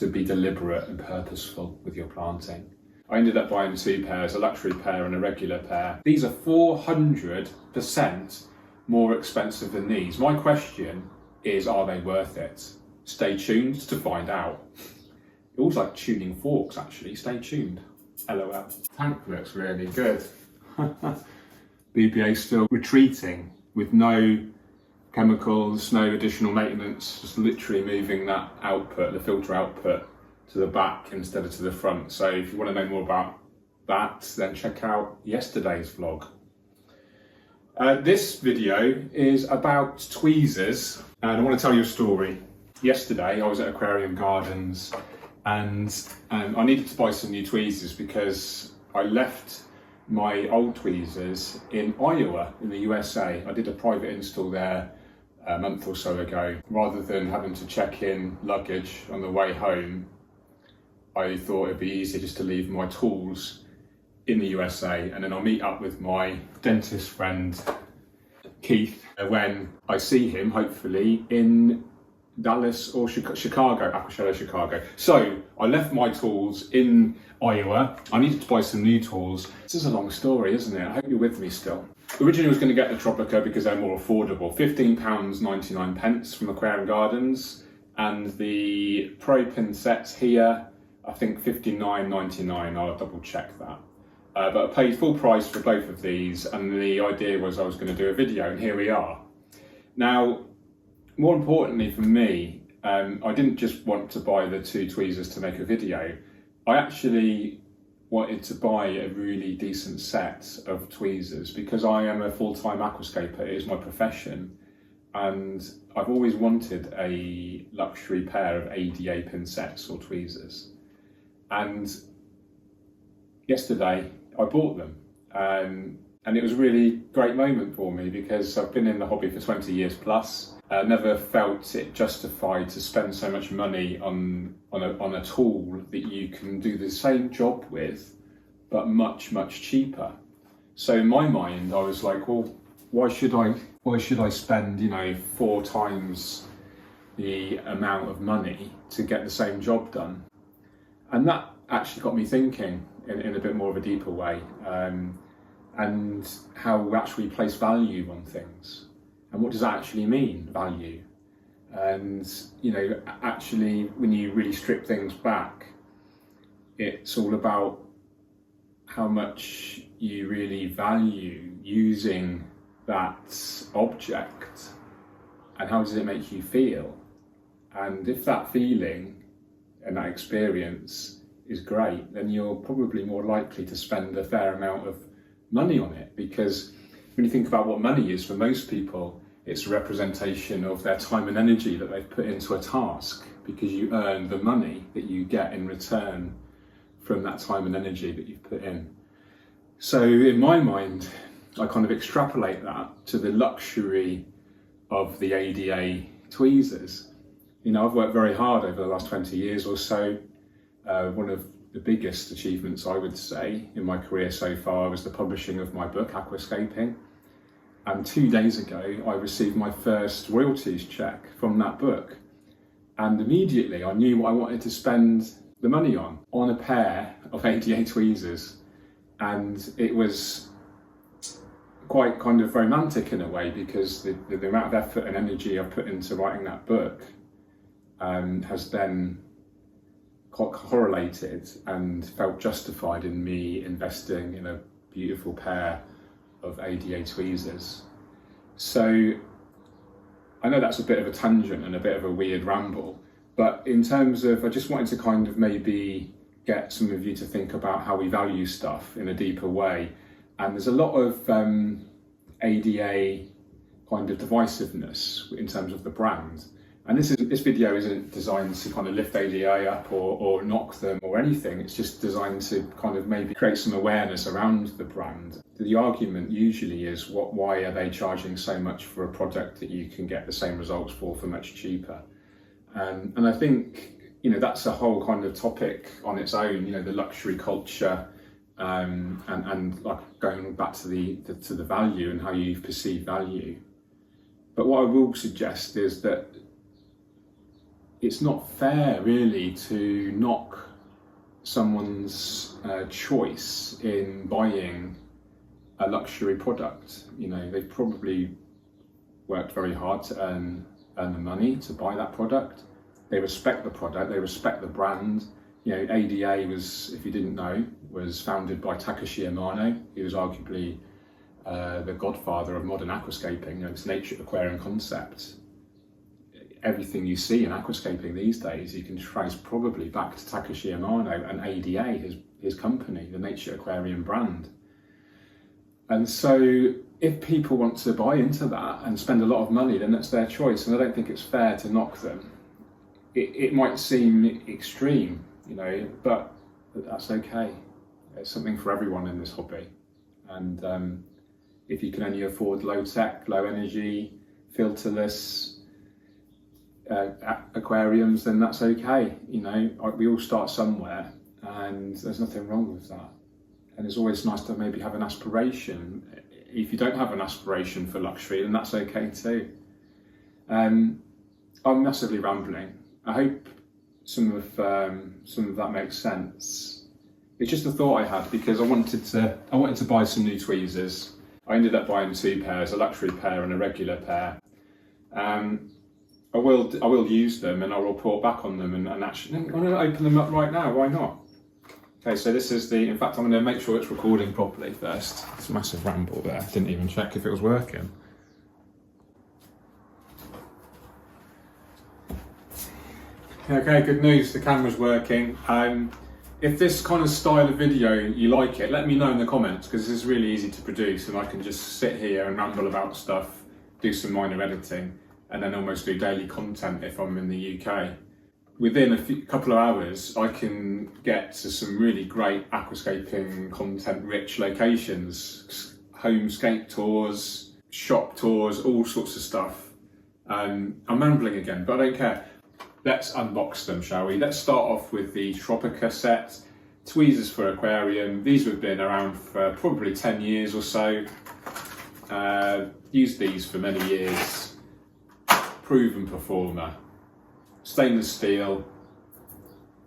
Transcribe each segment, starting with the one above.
to be deliberate and purposeful with your planting. I ended up buying 2 pairs, a luxury pair and a regular pair. These are 400% more expensive than these. My question is, are they worth it? Stay tuned to find out. It was like tuning forks, actually. Stay tuned. LOL. Tank looks really good. BBA still retreating with no chemicals, no additional maintenance, just literally moving that output, the filter output, to the back instead of to the front. So if you want to know more about that, then check out yesterday's vlog. This video is about tweezers, and I want to tell you a story. Yesterday I was at Aquarium Gardens and I needed to buy some new tweezers because I left my old tweezers in Iowa in the USA. I did a private install there a month or so ago. Rather than having to check in luggage on the way home, I thought it'd be easier just to leave my tools in the USA, and then I'll meet up with my dentist friend Keith when I see him, hopefully in Dallas or Chicago, Aquascapiing, Chicago. So I left my tools in Iowa. I needed to buy some new tools. This is a long story, isn't it? I hope you're with me still. Originally I was going to get the Tropica because they're more affordable. £15.99 from Aquarium Gardens, and the Pro pin sets here, I think £59.99. I'll double check that. But I paid full price for both of these, and the idea was I was going to do a video, and here we are. Now, more importantly for me, I didn't just want to buy the 2 tweezers to make a video. I actually wanted to buy a really decent set of tweezers because I am a full-time aquascaper. It is my profession, and I've always wanted a luxury pair of ADA pin sets or tweezers. And yesterday I bought them, and it was a really great moment for me because I've been in the hobby for 20 years plus. Never felt it justified to spend so much money on a tool that you can do the same job with, but much cheaper. So in my mind, I was like, well, why should I spend 4 times the amount of money to get the same job done? And that actually got me thinking in a bit more of a deeper way, and how we actually place value on things. And what does that actually mean, value? And, actually, when you really strip things back, it's all about how much you really value using that object and how does it make you feel. And if that feeling and that experience is great, then you're probably more likely to spend a fair amount of money on it, because when you think about what money is for most people, it's a representation of their time and energy that they've put into a task, because you earn the money that you get in return from that time and energy that you've put in. So in my mind, I kind of extrapolate that to the luxury of the ADA tweezers. I've worked very hard over the last 20 years or so. One of the biggest achievements, I would say, in my career so far was the publishing of my book, AQUASCAPING. And 2 days ago, I received my first royalties check from that book. And immediately I knew what I wanted to spend the money on a pair of ADA tweezers. And it was quite kind of romantic in a way, because the amount of effort and energy I've put into writing that book has then correlated and felt justified in me investing in a beautiful pair of ADA tweezers. So I know that's a bit of a tangent and a bit of a weird ramble, but in terms of, I just wanted to kind of maybe get some of you to think about how we value stuff in a deeper way. And there's a lot of ADA kind of divisiveness in terms of the brand. And this video isn't designed to kind of lift ADA up or knock them or anything. It's just designed to kind of maybe create some awareness around the brand. The argument usually is, why are they charging so much for a product that you can get the same results for much cheaper? And I think, that's a whole kind of topic on its own, the luxury culture, and like going back to the value and how you perceive value. But what I will suggest is that it's not fair really to knock someone's choice in buying a luxury product. You know, they've probably worked very hard to earn the money to buy that product. They respect the product, they respect the brand. You know, ADA was, if you didn't know, was founded by Takashi Amano. He was arguably the godfather of modern aquascaping. You know, this nature aquarium concept. Everything you see in aquascaping these days, you can trace probably back to Takashi Amano and ADA, his company, the Nature Aquarium brand. And so if people want to buy into that and spend a lot of money, then that's their choice. And I don't think it's fair to knock them. It might seem extreme, you know, but that's okay. It's something for everyone in this hobby. And if you can only afford low tech, low energy, filterless aquariums, then that's okay. You know, we all start somewhere, and there's nothing wrong with that. And it's always nice to maybe have an aspiration. If you don't have an aspiration for luxury, then that's okay too. I'm massively rambling. I hope some of that makes sense. It's just a thought I had because I wanted to buy some new tweezers. I ended up buying 2 pairs, a luxury pair and a regular pair. I will use them and I'll report back on them, and actually I'm going to open them up right now. Why not? Okay, so this is in fact I'm going to make sure it's recording properly first. It's a massive ramble there. I didn't even check if it was working. Okay, good news, the camera's working. If this kind of style of video, you like it, let me know in the comments, because this is really easy to produce and I can just sit here and ramble about stuff, do some minor editing, and then almost do daily content if I'm in the UK. Within a couple of hours, I can get to some really great aquascaping content-rich locations, homescape tours, shop tours, all sorts of stuff. I'm rambling again, but I don't care. Let's unbox them, shall we? Let's start off with the Tropica set, tweezers for aquarium. These have been around for probably 10 years or so. Used these for many years. Proven performer. Stainless steel,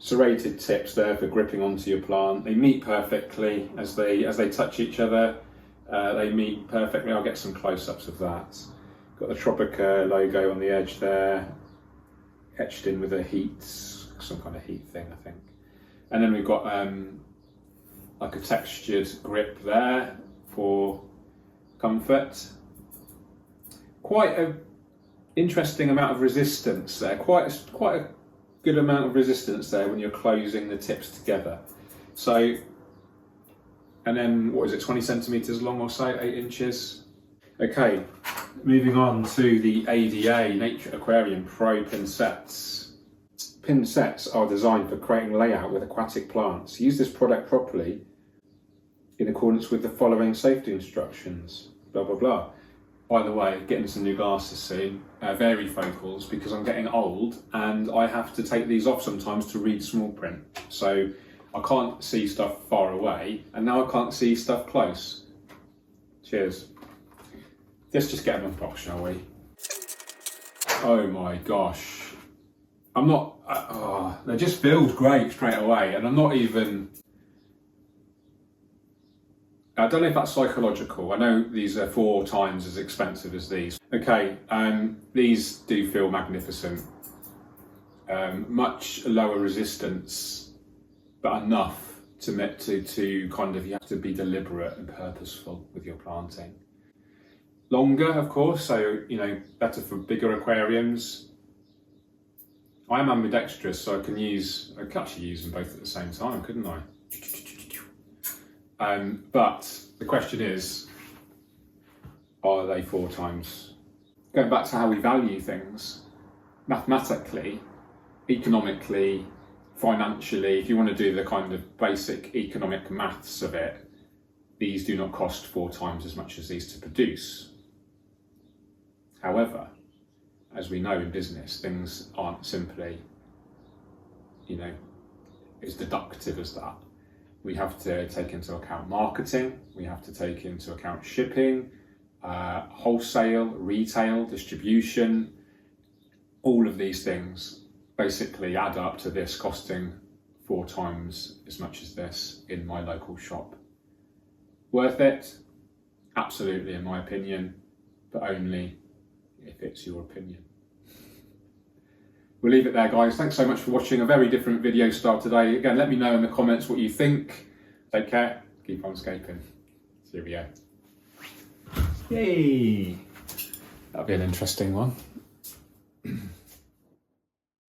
serrated tips there for gripping onto your plant. They meet perfectly as they touch each other. They meet perfectly. I'll get some close-ups of that. Got the Tropica logo on the edge there, etched in with some kind of heat thing, I think. And then we've got like a textured grip there for comfort. Quite a interesting amount of resistance there, quite a good amount of resistance there when you're closing the tips together. So, and then what is it, 20 centimeters long or so, 8 inches. Okay, moving on to the ADA Nature Aquarium Pro pin sets. Pin sets are designed for creating layout with aquatic plants. Use this product properly in accordance with the following safety instructions, blah blah blah. By the way, getting some new glasses soon, varifocals, because I'm getting old and I have to take these off sometimes to read small print. So I can't see stuff far away, and now I can't see stuff close. Cheers. Let's just get them unboxed, shall we? Oh my gosh. I'm not, they just feels great straight away, and I'm not even, I don't know if that's psychological. I know these are 4 times as expensive as these. Okay, these do feel magnificent. Much lower resistance, but enough to kind of, you have to be deliberate and purposeful with your planting. Longer, of course, so, you know, better for bigger aquariums. I am ambidextrous, so I could actually use them both at the same time, couldn't I? But the question is, are they 4 times? Going back to how we value things, mathematically, economically, financially, if you want to do the kind of basic economic maths of it, these do not cost 4 times as much as these to produce. However, as we know in business, things aren't simply, you know, as deductive as that. We have to take into account marketing, we have to take into account shipping, wholesale, retail, distribution, all of these things. basically add up to this costing 4 times as much as this in my local shop. Worth it? Absolutely, in my opinion, but only if it's your opinion. We'll leave it there, guys. Thanks so much for watching a very different video style today. Again, let me know in the comments what you think. Take care. Keep on scaping. Cheerio. Yay! That'll be an interesting one.